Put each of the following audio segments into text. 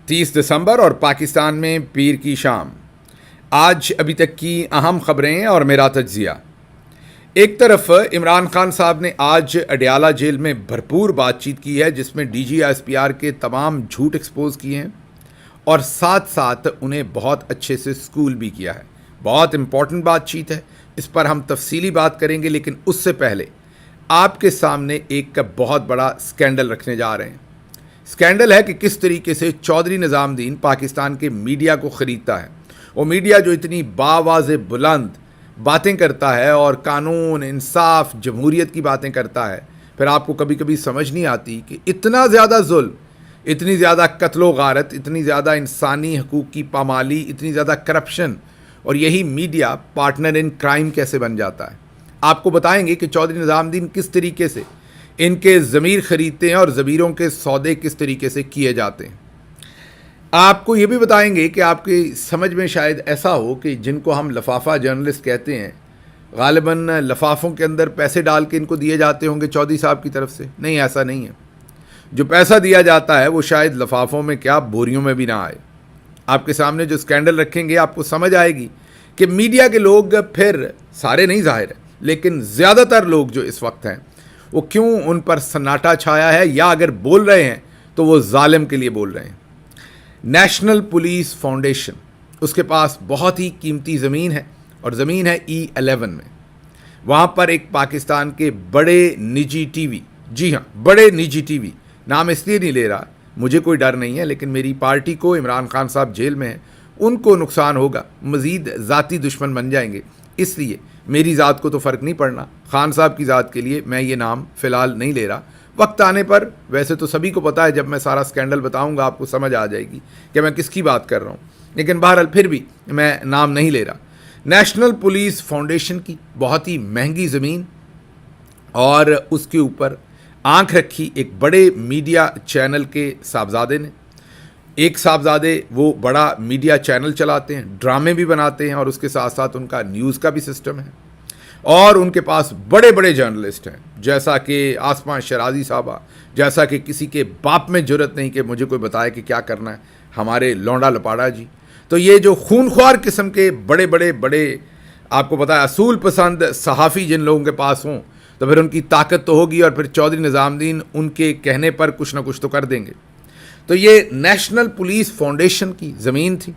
30 دسمبر اور پاکستان میں پیر کی شام. آج ابھی تک کی اہم خبریں اور میرا تجزیہ. ایک طرف عمران خان صاحب نے آج اڈیالہ جیل میں بھرپور بات چیت کی ہے جس میں D G S P R کے تمام جھوٹ ایکسپوز کیے ہیں اور ساتھ ساتھ انہیں بہت اچھے سے سکول بھی کیا ہے. بہت امپورٹنٹ بات چیت ہے, اس پر ہم تفصیلی بات کریں گے, لیکن اس سے پہلے آپ کے سامنے ایک بہت بڑا سکینڈل رکھنے جا رہے ہیں. سکینڈل ہے کہ کس طریقے سے چودھری نظام الدین پاکستان کے میڈیا کو خریدتا ہے. وہ میڈیا جو اتنی باواز بلند باتیں کرتا ہے اور قانون, انصاف, جمہوریت کی باتیں کرتا ہے, پھر آپ کو کبھی کبھی سمجھ نہیں آتی کہ اتنا زیادہ ظلم, اتنی زیادہ قتل و غارت, اتنی زیادہ انسانی حقوق کی پامالی, اتنی زیادہ کرپشن, اور یہی میڈیا پارٹنر ان کرائم کیسے بن جاتا ہے. آپ کو بتائیں گے کہ چودھری نظام الدین کس طریقے سے ان کے ضمیر خریدتے ہیں اور ضمیروں کے سودے کس طریقے سے کیے جاتے ہیں. آپ کو یہ بھی بتائیں گے کہ آپ کی سمجھ میں شاید ایسا ہو کہ جن کو ہم لفافہ جرنلسٹ کہتے ہیں, غالباً لفافوں کے اندر پیسے ڈال کے ان کو دیے جاتے ہوں گے چودھری صاحب کی طرف سے. نہیں, ایسا نہیں ہے. جو پیسہ دیا جاتا ہے وہ شاید لفافوں میں کیا بوریوں میں بھی نہ آئے. آپ کے سامنے جو سکینڈل رکھیں گے آپ کو سمجھ آئے گی کہ میڈیا کے لوگ, پھر سارے نہیں ظاہر ہے لیکن زیادہ تر لوگ جو اس وقت ہیں, وہ کیوں ان پر سناٹا چھایا ہے, یا اگر بول رہے ہیں تو وہ ظالم کے لیے بول رہے ہیں. نیشنل پولیس فاؤنڈیشن, اس کے پاس بہت ہی قیمتی زمین ہے اور زمین ہے E11 میں. وہاں پر ایک پاکستان کے بڑے نجی ٹی وی, جی ہاں بڑے نجی ٹی وی, نام اس لیے نہیں لے رہا, مجھے کوئی ڈر نہیں ہے, لیکن میری پارٹی کو, عمران خان صاحب جیل میں ہیں, ان کو نقصان ہوگا, مزید ذاتی دشمن بن جائیں گے. اس لیے میری ذات کو تو فرق نہیں پڑنا, خان صاحب کی ذات کے لیے میں یہ نام فی الحال نہیں لے رہا. وقت آنے پر, ویسے تو سبھی کو پتہ ہے, جب میں سارا سکینڈل بتاؤں گا آپ کو سمجھ آ جائے گی کہ میں کس کی بات کر رہا ہوں, لیکن بہرحال پھر بھی میں نام نہیں لے رہا. نیشنل پولیس فاؤنڈیشن کی بہت ہی مہنگی زمین, اور اس کے اوپر آنکھ رکھی ایک بڑے میڈیا چینل کے صاحبزادے نے. ایک صاحبزادے وہ بڑا میڈیا چینل چلاتے ہیں, ڈرامے بھی بناتے ہیں, اور اس کے ساتھ ساتھ ان کا نیوز کا بھی سسٹم ہے, اور ان کے پاس بڑے بڑے جرنلسٹ ہیں, جیسا کہ آسماں شرازی صاحبہ, جیسا کہ کسی کے باپ میں جرت نہیں کہ مجھے کوئی بتائے کہ کیا کرنا ہے, ہمارے لونڈا لپاڑا جی. تو یہ جو خونخوار قسم کے بڑے بڑے بڑے, آپ کو پتہ ہے, اصول پسند صحافی جن لوگوں کے پاس ہوں تو پھر ان کی طاقت تو ہوگی, اور پھر چودھری نظام الدین ان کے کہنے پر کچھ نہ کچھ تو کر دیں گے. تو یہ نیشنل پولیس فاؤنڈیشن کی زمین تھی.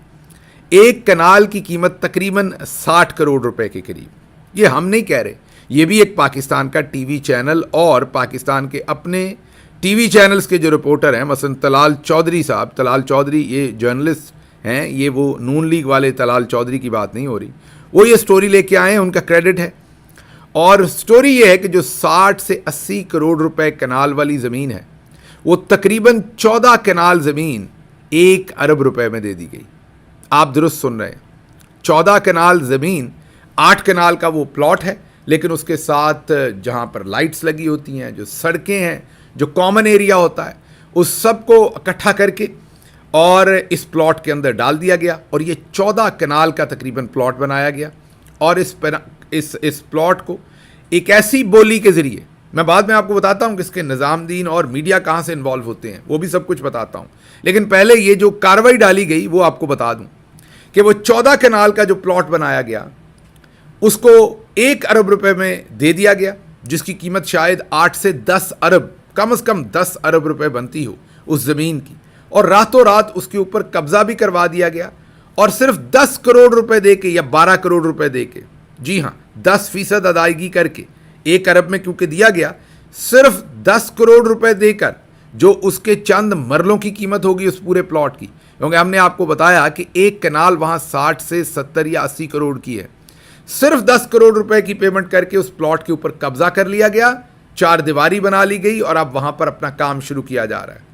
ایک کنال کی قیمت تقریباً 60 کروڑ روپے کے قریب. یہ ہم نہیں کہہ رہے, یہ بھی ایک پاکستان کا ٹی وی چینل اور پاکستان کے اپنے ٹی وی چینلز کے جو رپورٹر ہیں, مثلا طلال چودھری صاحب, طلال چودھری یہ جرنلسٹ ہیں, یہ وہ نون لیگ والے طلال چودھری کی بات نہیں ہو رہی, وہ یہ سٹوری لے کے آئے ہیں, ان کا کریڈٹ ہے. اور سٹوری یہ ہے کہ جو 60 سے 80 کروڑ روپے کنال والی زمین ہے, وہ تقریباً 14 کنال زمین 1 ارب روپے میں دے دی گئی. آپ درست سن رہے ہیں, 14 کنال زمین, 8 کنال کا وہ پلاٹ ہے, لیکن اس کے ساتھ جہاں پر لائٹس لگی ہوتی ہیں, جو سڑکیں ہیں, جو کامن ایریا ہوتا ہے, اس سب کو اکٹھا کر کے اور اس پلاٹ کے اندر ڈال دیا گیا, اور یہ 14 کنال کا تقریباً پلاٹ بنایا گیا. اور اس پلاٹ کو ایک ایسی بولی کے ذریعے, میں بعد میں آپ کو بتاتا ہوں کہ اس کے نظام الدین اور میڈیا کہاں سے انوالو ہوتے ہیں, وہ بھی سب کچھ بتاتا ہوں, لیکن پہلے یہ جو کارروائی ڈالی گئی وہ آپ کو بتا دوں کہ وہ 14 کنال کا جو پلاٹ بنایا گیا اس کو 1 ارب روپے میں دے دیا گیا, جس کی قیمت شاید 8 سے 10 ارب, کم از کم 10 ارب روپے بنتی ہو اس زمین کی. اور راتوں رات اس کے اوپر قبضہ بھی کروا دیا گیا, اور صرف 10 کروڑ روپے دے کے یا 12 کروڑ روپے دے کے, جی ہاں 10% ادائیگی کر کے, 1 ارب میں کیونکہ دیا گیا, صرف 10 کروڑ روپے دے کر, جو اس کے چند مرلوں کی قیمت ہوگی اس پورے پلاٹ کی, کیونکہ ہم نے آپ کو بتایا کہ ایک کنال وہاں 60 سے 70 یا 80 کروڑ کی ہے, صرف 10 کروڑ روپے کی پیمنٹ کر کے اس پلاٹ کے اوپر قبضہ کر لیا گیا, 4 دیواری بنا لی گئی, اور اب وہاں پر اپنا کام شروع کیا جا رہا ہے.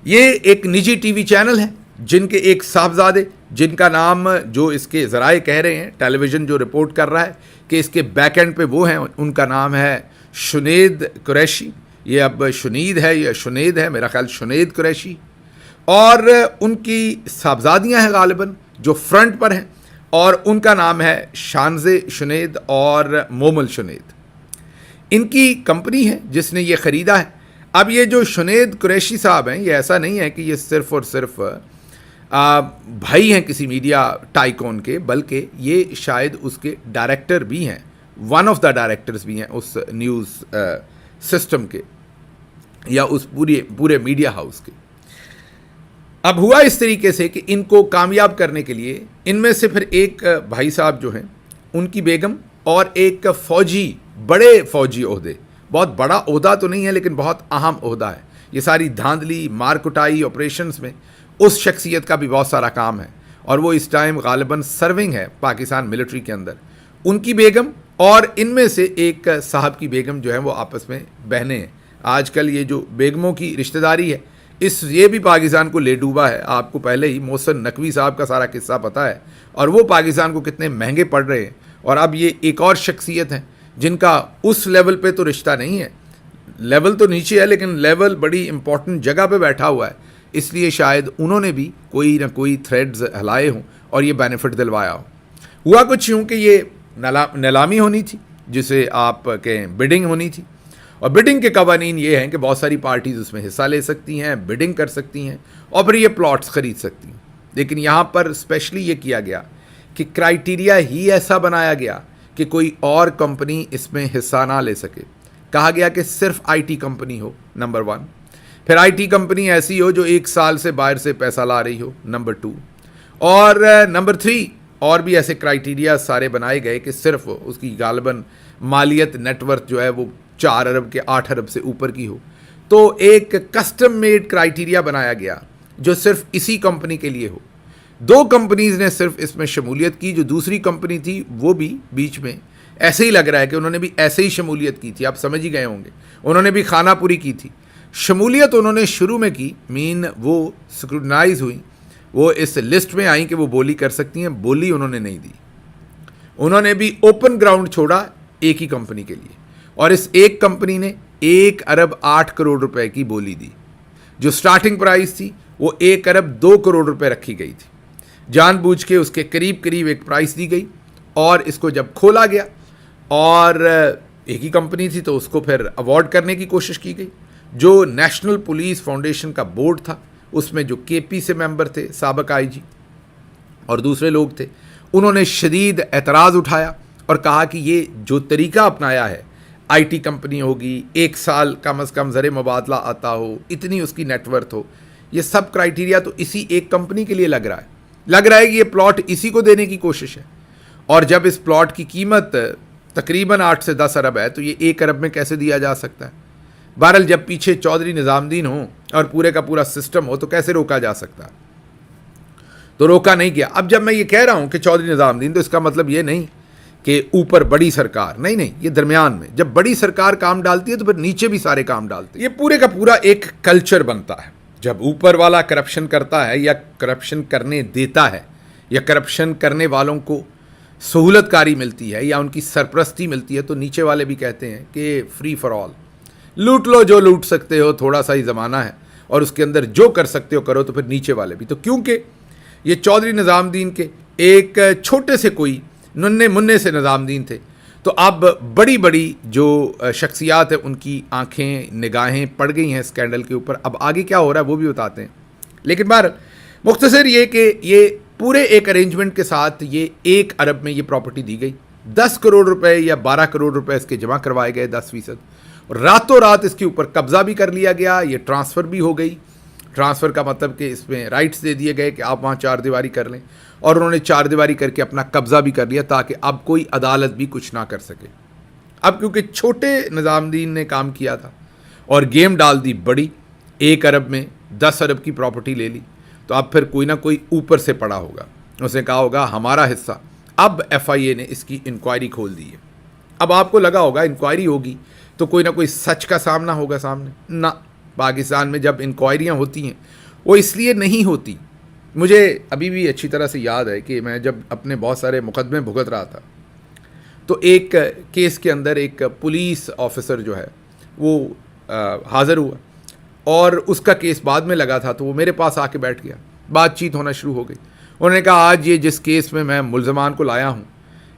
یہ ایک نجی ٹی وی چینل ہے جن کے ایک صاحبزادے, جن کا نام, جو اس کے ذرائع کہہ رہے ہیں, ٹیلی ویژن جو رپورٹ کر رہا ہے کہ اس کے بیک اینڈ پہ وہ ہیں, ان کا نام ہے شنید قریشی. یہ اب شنید ہے یا شنید ہے, میرا خیال شنید قریشی. اور ان کی صاحبزادیاں ہیں غالباً جو فرنٹ پر ہیں, اور ان کا نام ہے شانزے شنید اور مومل شنید. ان کی کمپنی ہے جس نے یہ خریدا ہے. اب یہ جو شنید قریشی صاحب ہیں، یہ ایسا نہیں ہے کہ یہ صرف اور صرف بھائی ہیں کسی میڈیا ٹائکون کے، بلکہ یہ شاید اس کے ڈائریکٹر بھی ہیں، ون آف دا ڈائریکٹرز بھی ہیں اس نیوز سسٹم کے یا اس پورے میڈیا ہاؤس کے۔ اب ہوا اس طریقے سے کہ ان کو کامیاب کرنے کے لیے ان میں سے پھر ایک بھائی صاحب جو ہیں ان کی بیگم اور ایک فوجی، بڑے فوجی عہدے، بہت بڑا عہدہ تو نہیں ہے لیکن بہت اہم عہدہ ہے، یہ ساری دھاندلی مار کٹائی آپریشنز میں اس شخصیت کا بھی بہت سارا کام ہے، اور وہ اس ٹائم غالباً سرونگ ہے پاکستان ملٹری کے اندر۔ ان کی بیگم اور ان میں سے ایک صاحب کی بیگم جو ہے وہ آپس میں بہنیں ہیں۔ آج کل یہ جو بیگموں کی رشتہ داری ہے، یہ بھی پاکستان کو لے ڈوبا ہے۔ آپ کو پہلے ہی محسن نقوی صاحب کا سارا قصہ پتہ ہے، اور وہ پاکستان کو کتنے مہنگے پڑ رہے ہیں، اور اب یہ ایک اور شخصیت ہیں جن کا اس لیول پہ تو رشتہ نہیں ہے، لیول تو نیچے ہے لیکن لیول بڑی امپورٹنٹ جگہ پہ بیٹھا ہوا ہے، اس لیے شاید انہوں نے بھی کوئی نہ کوئی تھریڈز ہلائے ہوں اور یہ بینیفٹ دلوایا ہو۔ ہوا کچھ یوں کہ یہ نیلامی ہونی تھی، جسے آپ کہیں بڈنگ ہونی تھی، اور بڈنگ کے قوانین یہ ہیں کہ بہت ساری پارٹیز اس میں حصہ لے سکتی ہیں، بڈنگ کر سکتی ہیں اور پھر یہ پلاٹس خرید سکتی ہیں۔ لیکن یہاں پر اسپیشلی یہ کیا گیا کہ کرائیٹیریا ہی ایسا بنایا گیا کہ کوئی اور کمپنی اس میں حصہ نہ لے سکے۔ کہا گیا کہ صرف I T company who, number 1، پھر آئی ٹی کمپنی ایسی ہو جو 1 سال سے باہر سے پیسہ لا رہی ہو، نمبر 2، اور نمبر 3 اور بھی ایسے کرائیٹیریا سارے بنائے گئے کہ صرف اس کی غالباً مالیت نیٹ ورتھ جو ہے وہ 4 ارب کے 8 ارب سے اوپر کی ہو۔ تو ایک کسٹم میڈ کرائیٹیریا بنایا گیا جو صرف اسی کمپنی کے لیے ہو۔ 2 کمپنیز نے صرف اس میں شمولیت کی، جو دوسری کمپنی تھی وہ بھی بیچ میں ایسے ہی لگ رہا ہے کہ انہوں نے بھی ایسے ہی شمولیت کی تھی، آپ سمجھ ہی گئے ہوں گے، انہوں نے بھی خانہ پوری کی تھی۔ شمولیت انہوں نے شروع میں کی، وہ سکروٹنائز ہوئی، وہ اس لسٹ میں آئیں کہ وہ بولی کر سکتی ہیں، بولی انہوں نے نہیں دی۔ انہوں نے بھی اوپن گراؤنڈ چھوڑا ایک ہی کمپنی کے لیے، اور اس ایک کمپنی نے 1 ارب 8 کروڑ روپے کی بولی دی۔ جو سٹارٹنگ پرائز تھی وہ 1 ارب 2 کروڑ روپے رکھی گئی تھی، جان بوجھ کے اس کے قریب ایک پرائز دی گئی، اور اس کو جب کھولا گیا اور ایک ہی کمپنی تھی تو اس کو پھر ایوارڈ کرنے کی کوشش کی گئی۔ جو نیشنل پولیس فاؤنڈیشن کا بورڈ تھا، اس میں جو کے پی سے ممبر تھے، سابق آئی جی اور دوسرے لوگ تھے، انہوں نے شدید اعتراض اٹھایا اور کہا کہ یہ جو طریقہ اپنایا ہے، آئی ٹی کمپنی ہوگی، 1 سال کم از کم زر مبادلہ آتا ہو، اتنی اس کی نیٹ ورتھ ہو، یہ سب کرائیٹیریا تو اسی ایک کمپنی کے لیے لگ رہا ہے کہ یہ پلاٹ اسی کو دینے کی کوشش ہے، اور جب اس پلاٹ کی قیمت تقریباً 8 سے 10 ارب ہے تو یہ 1 ارب میں کیسے دیا جا سکتا ہے؟ بہرحال جب پیچھے چودھری نظام الدین ہوں اور پورے کا پورا سسٹم ہو تو کیسے روکا جا سکتا؟ تو روکا نہیں گیا۔ اب جب میں یہ کہہ رہا ہوں کہ چودھری نظام الدین، تو اس کا مطلب یہ نہیں کہ اوپر بڑی سرکار، نہیں، یہ درمیان میں جب بڑی سرکار کام ڈالتی ہے تو پھر نیچے بھی سارے کام ڈالتے ہیں۔ یہ پورے کا پورا ایک کلچر بنتا ہے، جب اوپر والا کرپشن کرتا ہے یا کرپشن کرنے دیتا ہے یا کرپشن کرنے والوں کو سہولت کاری ملتی ہے یا ان کی سرپرستی ملتی ہے، تو نیچے والے بھی کہتے ہیں کہ فری فار آل، لوٹ لو جو لوٹ سکتے ہو، تھوڑا سا ہی زمانہ ہے اور اس کے اندر جو کر سکتے ہو کرو۔ تو پھر نیچے والے بھی، تو کیونکہ یہ چودھری نظام الدین کے ایک چھوٹے سے کوئی ننے مننے سے نظام الدین تھے، تو اب بڑی بڑی جو شخصیات ہیں ان کی آنکھیں نگاہیں پڑ گئی ہیں اسکینڈل کے اوپر۔ اب آگے کیا ہو رہا ہے وہ بھی بتاتے ہیں، لیکن بہرحال مختصر یہ کہ یہ پورے ایک ارینجمنٹ کے ساتھ یہ 1 ارب میں یہ پراپرٹی دی گئی، 10 کروڑ روپے یا 12 کروڑ روپے اس کے جمع کروائے گئے، 10%، راتوں رات اس کے اوپر قبضہ بھی کر لیا گیا، یہ ٹرانسفر بھی ہو گئی۔ ٹرانسفر کا مطلب کہ اس میں رائٹس دے دیے گئے کہ آپ وہاں 4 دیواری کر لیں، اور انہوں نے 4 دیواری کر کے اپنا قبضہ بھی کر لیا تاکہ اب کوئی عدالت بھی کچھ نہ کر سکے۔ اب کیونکہ چھوٹے نظام الدین نے کام کیا تھا اور گیم ڈال دی بڑی، 1 ارب میں 10 ارب کی پراپرٹی لے لی، تو اب پھر کوئی نہ کوئی اوپر سے پڑا ہوگا، اس نے کہا ہوگا ہمارا حصہ۔ اب ایف آئی اے نے اس کی انکوائری کھول دی ہے۔ اب آپ کو لگا ہوگا انکوائری ہوگی تو کوئی نہ کوئی سچ کا سامنا ہوگا سامنے، نہ، پاکستان میں جب انکوائریاں ہوتی ہیں وہ اس لیے نہیں ہوتی۔ مجھے ابھی بھی اچھی طرح سے یاد ہے کہ میں جب اپنے بہت سارے مقدمے بھگت رہا تھا تو ایک کیس کے اندر ایک پولیس آفیسر جو ہے وہ حاضر ہوا، اور اس کا کیس بعد میں لگا تھا، تو وہ میرے پاس آ کے بیٹھ گیا، بات چیت ہونا شروع ہو گئی۔ انہوں نے کہا آج یہ جس کیس میں ملزمان کو لایا ہوں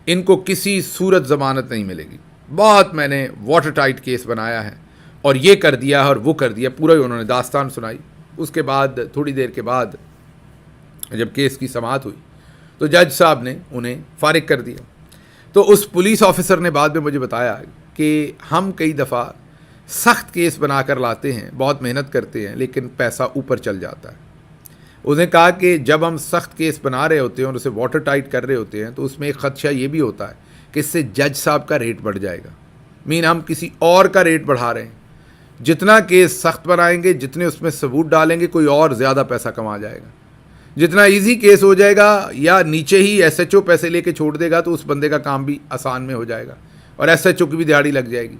ان کو کسی صورت ضمانت نہیں ملے گی، بہت میں نے واٹر ٹائٹ کیس بنایا ہے، اور یہ کر دیا اور وہ کر دیا، پورا ہی انہوں نے داستان سنائی. اس کے بعد تھوڑی دیر کے بعد جب کیس کی سماعت ہوئی تو جج صاحب نے انہیں فارغ کر دیا. تو اس پولیس آفیسر نے بعد میں مجھے بتایا کہ ہم کئی دفعہ سخت کیس بنا کر لاتے ہیں، بہت محنت کرتے ہیں، لیکن پیسہ اوپر چل جاتا ہے. اس نے کہا کہ جب ہم سخت کیس بنا رہے ہوتے ہیں اور اسے واٹر ٹائٹ کر رہے ہوتے ہیں تو اس میں ایک خدشہ یہ بھی ہوتا ہے کہ اس سے جج صاحب کا ریٹ بڑھ جائے گا. ہم کسی اور کا ریٹ بڑھا رہے ہیں. جتنا کیس سخت بنائیں گے، جتنے اس میں ثبوت ڈالیں گے، کوئی اور زیادہ پیسہ کما جائے گا. جتنا ایزی کیس ہو جائے گا یا نیچے ہی ایس ایچ او پیسے لے کے چھوڑ دے گا تو اس بندے کا کام بھی آسان میں ہو جائے گا اور ایس ایچ او کی بھی دیہڑی لگ جائے گی.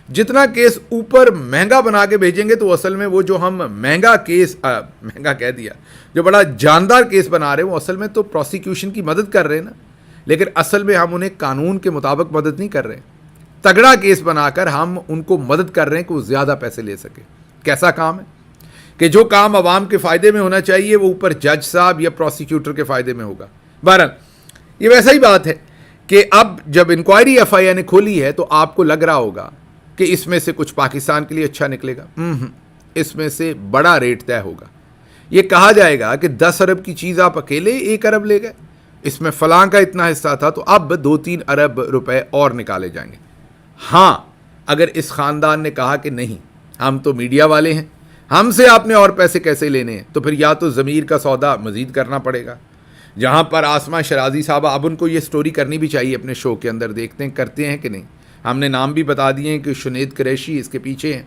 جتنا کیس اوپر مہنگا بنا کے بھیجیں گے تو اصل میں وہ جو ہم مہنگا کہہ دیا، جو بڑا جاندار کیس بنا رہے ہیں، وہ اصل میں تو پروسیکیوشن کی مدد کر رہے ہیں نا، لیکن اصل میں ہم انہیں قانون کے مطابق مدد نہیں کر رہے. تگڑا کیس بنا کر ہم ان کو مدد کر رہے ہیں کہ وہ زیادہ پیسے لے سکے. کیسا کام ہے کہ جو کام عوام کے فائدے میں ہونا چاہیے وہ اوپر جج صاحب یا پروسیکیوٹر کے فائدے میں ہوگا. بہرحال یہ ویسا ہی بات ہے کہ اب جب انکوائری ایف آئی آر نے کھولی ہے تو آپ کو لگ رہا ہوگا کہ اس میں سے کچھ پاکستان کے لیے اچھا نکلے گا. اس میں سے بڑا ریٹ طے ہوگا. یہ کہا جائے گا کہ 10 ارب کی چیز آپ اکیلے 1 ارب لے گئے، اس میں فلاں کا اتنا حصہ تھا، تو اب 2-3 ارب روپے اور نکالے جائیں گے. ہاں، اگر اس خاندان نے کہا کہ نہیں، ہم تو میڈیا والے ہیں، ہم سے آپ نے اور پیسے کیسے لینے ہیں، تو پھر یا تو ضمیر کا سودا مزید کرنا پڑے گا. جہاں پر آسمہ شرازی صاحبہ، اب ان کو یہ سٹوری کرنی بھی چاہیے اپنے شو کے اندر، دیکھتے ہیں کرتے ہیں کہ نہیں. ہم نے نام بھی بتا دیے ہیں کہ شنید قریشی اس کے پیچھے ہیں.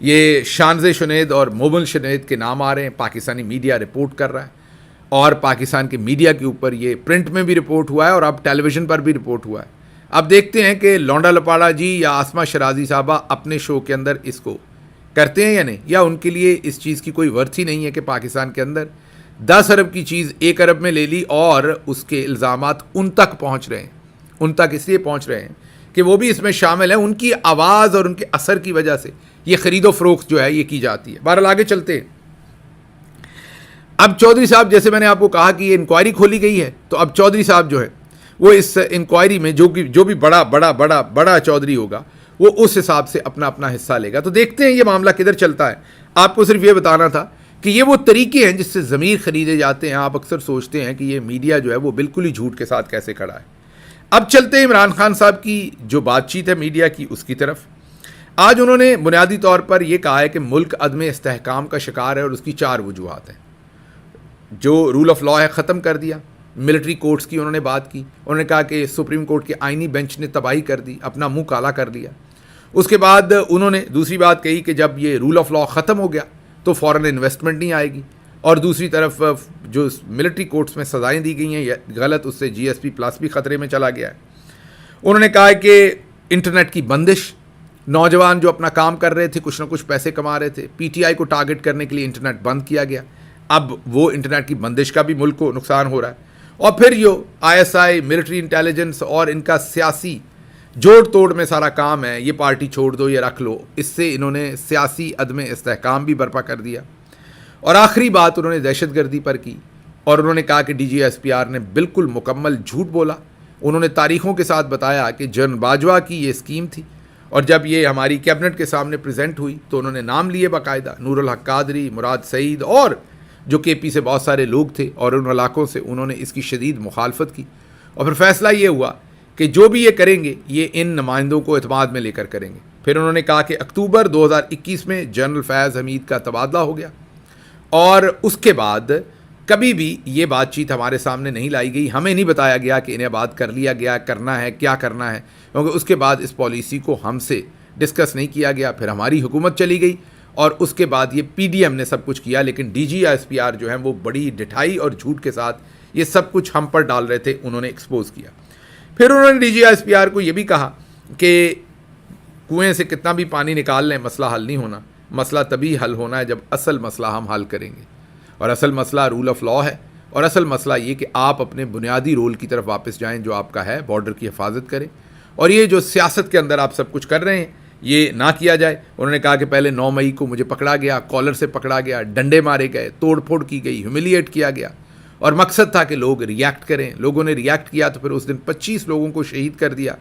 یہ شانز شنید اور مومل شنید کے نام آ رہے ہیں. پاکستانی میڈیا رپورٹ کر رہا ہے اور پاکستان کے میڈیا کے اوپر یہ پرنٹ میں بھی رپورٹ ہوا ہے اور اب ٹیلی ویژن پر بھی رپورٹ ہوا ہے. اب دیکھتے ہیں کہ لونڈا لپاڑا جی یا آسمہ شرازی صاحبہ اپنے شو کے اندر اس کو کرتے ہیں یا نہیں، یا ان کے لیے اس چیز کی کوئی ورتھ ہی نہیں ہے کہ پاکستان کے اندر 10 ارب کی چیز 1 ارب میں لے لی اور اس کے الزامات ان تک پہنچ رہے ہیں. ان تک اس لیے پہنچ رہے ہیں کہ وہ بھی اس میں شامل ہیں. ان کی آواز اور ان کے اثر کی وجہ سے یہ خرید و فروخت جو ہے یہ کی جاتی ہے. بہرحال آگے چلتے ہیں. اب چودھری صاحب، جیسے میں نے آپ کو کہا کہ یہ انکوائری کھولی گئی ہے، تو اب چودھری صاحب جو ہے وہ اس انکوائری میں جو بھی بڑا چودھری ہوگا وہ اس حساب سے اپنا حصہ لے گا. تو دیکھتے ہیں یہ معاملہ کدھر چلتا ہے. آپ کو صرف یہ بتانا تھا کہ یہ وہ طریقے ہیں جس سے ضمیر خریدے جاتے ہیں. آپ اکثر سوچتے ہیں کہ یہ میڈیا جو ہے وہ بالکل ہی جھوٹ کے ساتھ کیسے کھڑا ہے. اب چلتے ہیں عمران خان صاحب کی جو بات چیت ہے میڈیا کی اس کی طرف. آج انہوں نے بنیادی طور پر یہ کہا ہے کہ ملک عدم استحکام کا شکار ہے اور اس کی 4 وجوہات ہیں. جو رول آف لا ہے ختم کر دیا. ملٹری کورٹس کی انہوں نے بات کی. انہوں نے کہا کہ سپریم کورٹ کے آئینی بینچ نے تباہی کر دی، اپنا منہ کالا کر دیا. اس کے بعد انہوں نے دوسری بات کہی کہ جب یہ رول آف لا ختم ہو گیا تو فورن انویسٹمنٹ نہیں آئے گی. اور دوسری طرف جو ملٹری کورٹس میں سزائیں دی گئی ہیں یہ غلط، اس سے جی ایس پی پلس بھی خطرے میں چلا گیا ہے. انہوں نے کہا کہ انٹرنیٹ کی بندش، نوجوان جو اپنا کام کر رہے تھے، کچھ نہ کچھ پیسے کما رہے تھے، پی ٹی آئی کو ٹارگٹ کرنے کے لیے انٹرنیٹ بند کیا گیا. اب وہ انٹرنیٹ کی بندش کا بھی ملک کو نقصان ہو رہا ہے. اور پھر جو I S I, military intelligence اور ان کا سیاسی جوڑ توڑ میں سارا کام ہے، یہ پارٹی چھوڑ دو یا رکھ لو، اس سے انہوں نے سیاسی عدم استحکام بھی برپا کر دیا. اور آخری بات انہوں نے دہشت گردی پر کی اور انہوں نے کہا کہ D G S P R نے بالکل مکمل جھوٹ بولا. انہوں نے تاریخوں کے ساتھ بتایا کہ جن باجوہ کی یہ اسکیم تھی اور جب یہ ہماری کیبنٹ کے سامنے پریزنٹ ہوئی تو انہوں نے نام لیے باقاعدہ، نور الحق قادری، مراد سعید اور جو کے پی سے بہت سارے لوگ تھے اور ان علاقوں سے، انہوں نے اس کی شدید مخالفت کی. اور پھر فیصلہ یہ ہوا کہ جو بھی یہ کریں گے یہ ان نمائندوں کو اعتماد میں لے کر کریں گے. پھر انہوں نے کہا کہ اکتوبر 2021 میں جنرل فیض حمید کا تبادلہ ہو گیا اور اس کے بعد کبھی بھی یہ بات چیت ہمارے سامنے نہیں لائی گئی. ہمیں نہیں بتایا گیا کہ انہیں بات کر لیا گیا، کرنا ہے، کیا کرنا ہے، کیونکہ اس کے بعد اس پالیسی کو ہم سے ڈسکس نہیں کیا گیا. پھر ہماری حکومت چلی گئی اور اس کے بعد یہ پی ڈی ایم نے سب کچھ کیا، لیکن D G S P R جو ہیں وہ بڑی ڈٹھائی اور جھوٹ کے ساتھ یہ سب کچھ ہم پر ڈال رہے تھے، انہوں نے ایکسپوز کیا. پھر انہوں نے D G S P R کو یہ بھی کہا کہ کنویں سے کتنا بھی پانی نکال لیں مسئلہ حل نہیں ہونا. مسئلہ تبھی حل ہونا ہے جب اصل مسئلہ ہم حل کریں گے، اور اصل مسئلہ رول آف لا ہے، اور اصل مسئلہ یہ کہ آپ اپنے بنیادی رول کی طرف واپس جائیں جو آپ کا ہے، بارڈر کی حفاظت کریں. اور یہ جو سیاست کے اندر آپ سب کچھ کر رہے ہیں یہ نہ کیا جائے. انہوں نے کہا کہ پہلے 9 مئی کو مجھے پکڑا گیا، کالر سے پکڑا گیا، ڈنڈے مارے گئے، توڑ پھوڑ کی گئی، ہیوملیٹ کیا گیا، اور مقصد تھا کہ لوگ ریاکٹ کریں. لوگوں نے ریاکٹ کیا تو پھر اس دن 25 لوگوں کو شہید کر دیا.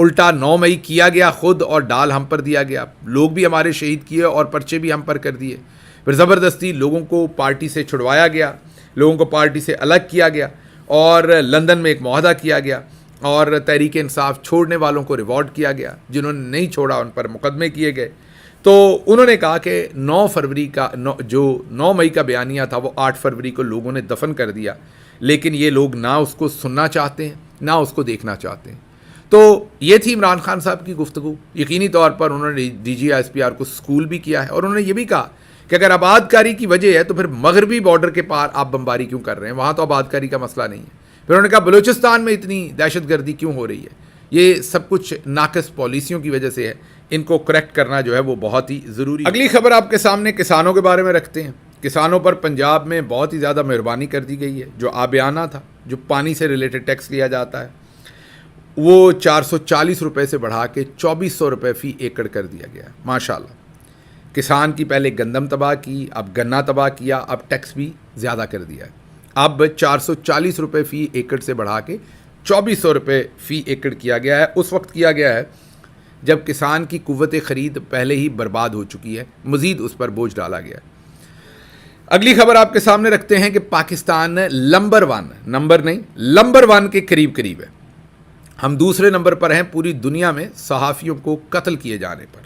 الٹا 9 مئی کیا گیا خود اور ڈال ہم پر دیا گیا. لوگ بھی ہمارے شہید کیے اور پرچے بھی ہم پر کر دیے. پھر زبردستی لوگوں کو پارٹی سے چھڑوایا گیا, لوگوں کو پارٹی سے الگ کیا گیا اور لندن میں ایک معاہدہ کیا گیا اور تحریک انصاف چھوڑنے والوں کو ریوارڈ کیا گیا. جنہوں نے نہیں چھوڑا ان پر مقدمے کیے گئے. تو انہوں نے کہا کہ 9 فروری کا جو 9 مئی کا بیانیہ تھا وہ 8 فروری کو لوگوں نے دفن کر دیا, لیکن یہ لوگ نہ اس کو سننا چاہتے ہیں نہ اس کو دیکھنا چاہتے ہیں. تو یہ تھی عمران خان صاحب کی گفتگو. یقینی طور پر انہوں نے D G S P R کو اسکول بھی کیا ہے اور انہوں نے یہ بھی کہا کہ اگر آباد کاری کی وجہ ہے تو پھر مغربی بارڈر کے پار آپ بمباری کیوں کر رہے ہیں, وہاں تو آباد کاری کا مسئلہ نہیں ہے. پھر انہوں نے کہا بلوچستان میں اتنی دہشت گردی کیوں ہو رہی ہے, یہ سب کچھ ناقص پالیسیوں کی وجہ سے ہے, ان کو کریکٹ کرنا جو ہے وہ بہت ہی ضروری ہے. اگلی خبر آپ کے سامنے کسانوں کے بارے میں رکھتے ہیں. کسانوں پر پنجاب میں بہت ہی زیادہ مہربانی کر دی گئی ہے. جو آبیانہ تھا, جو پانی سے ریلیٹڈ ٹیکس لیا جاتا ہے, وہ 440 روپے سے بڑھا کے 2400 روپے فی ایکڑ کر دیا گیا ہے. ماشاءاللہ کسان کی پہلے گندم تباہ کی, اب گنا تباہ کیا, اب ٹیکس بھی زیادہ کر دیا ہے. اب 440 روپے فی ایکڑ سے بڑھا کے 2400 روپے فی ایکڑ کیا گیا ہے. اس وقت کیا گیا ہے جب کسان کی قوت خرید پہلے ہی برباد ہو چکی ہے, مزید اس پر بوجھ ڈالا گیا ہے. اگلی خبر آپ کے سامنے رکھتے ہیں کہ پاکستان نمبر 1 کے قریب ہے. ہم دوسرے نمبر پر ہیں پوری دنیا میں صحافیوں کو قتل کیے جانے پر.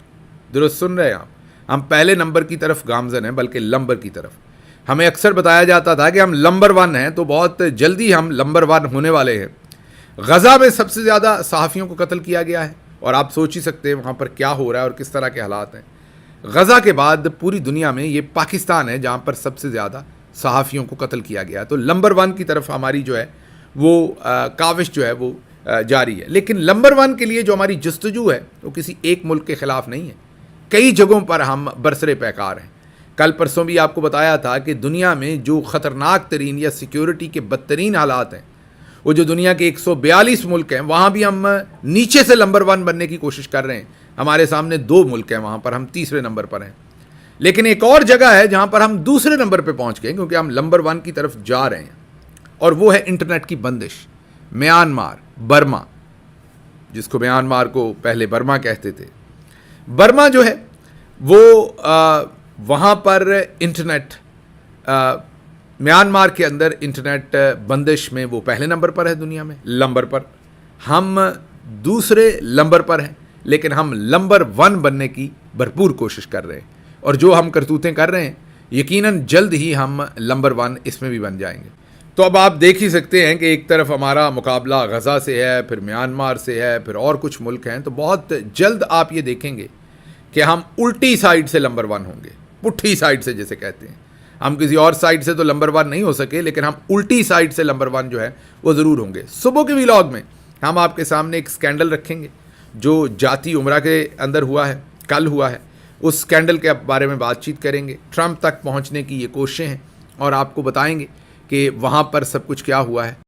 درست سن رہے ہیں آپ, ہم پہلے نمبر کی طرف گامزن ہیں بلکہ لمبر کی طرف. ہمیں اکثر بتایا جاتا تھا کہ ہم نمبر 1 ہیں تو بہت جلدی ہم نمبر 1 ہونے والے ہیں. غزہ میں سب سے زیادہ صحافیوں کو قتل کیا گیا ہے اور آپ سوچ ہی سکتے ہیں وہاں پر کیا ہو رہا ہے اور کس طرح کے حالات ہیں. غزہ کے بعد پوری دنیا میں یہ پاکستان ہے جہاں پر سب سے زیادہ صحافیوں کو قتل کیا گیا ہے. تو نمبر 1 کی طرف ہماری جو ہے وہ کاوش جو ہے وہ جاری ہے. لیکن نمبر 1 کے لیے جو ہماری جستجو ہے وہ کسی ایک ملک کے خلاف نہیں ہے. کئی جگہوں پر ہم برسر پیکار ہیں. کل پرسوں بھی آپ کو بتایا تھا کہ دنیا میں جو خطرناک ترین یا سیکیورٹی کے بدترین حالات ہیں, وہ جو دنیا کے 142 ملک ہیں, وہاں بھی ہم نیچے سے نمبر 1 بننے کی کوشش کر رہے ہیں. ہمارے سامنے 2 ملک ہیں, وہاں پر ہم تیسرے نمبر پر ہیں. لیکن ایک اور جگہ ہے جہاں پر ہم دوسرے نمبر پہ پہنچ گئے کیونکہ ہم نمبر 1 کی طرف جا رہے ہیں, اور وہ ہے انٹرنیٹ کی بندش. میانمار, برما, جس کو میانمار کو پہلے برما کہتے تھے, برما جو ہے وہ وہاں پر انٹرنیٹ, میانمار کے اندر انٹرنیٹ بندش میں وہ پہلے نمبر پر ہے دنیا میں, نمبر پر. ہم دوسرے نمبر پر ہیں لیکن ہم نمبر 1 بننے کی بھرپور کوشش کر رہے ہیں, اور جو ہم کرتوتیں کر رہے ہیں یقیناً جلد ہی ہم نمبر 1 اس میں بھی بن جائیں گے. تو اب آپ دیکھ ہی سکتے ہیں کہ ایک طرف ہمارا مقابلہ غزہ سے ہے, پھر میانمار سے ہے, پھر اور کچھ ملک ہیں. تو بہت جلد آپ یہ دیکھیں گے کہ ہم الٹی سائڈ سے نمبر 1 ہوں گے, پٹھی سائڈ سے جسے کہتے ہیں. ہم کسی اور سائڈ سے تو نمبر 1 نہیں ہو سکے, لیکن ہم الٹی سائڈ سے نمبر 1 جو ہے وہ ضرور ہوں گے. صبح کے ویلاگ میں ہم آپ کے سامنے ایک سکینڈل رکھیں گے جو جاتی عمرہ کے اندر ہوا ہے, کل ہوا ہے. اس سکینڈل کے بارے میں بات چیت کریں گے. ٹرمپ تک پہنچنے کی یہ کوششیں ہیں اور آپ کو بتائیں گے کہ وہاں پر سب کچھ کیا ہوا ہے.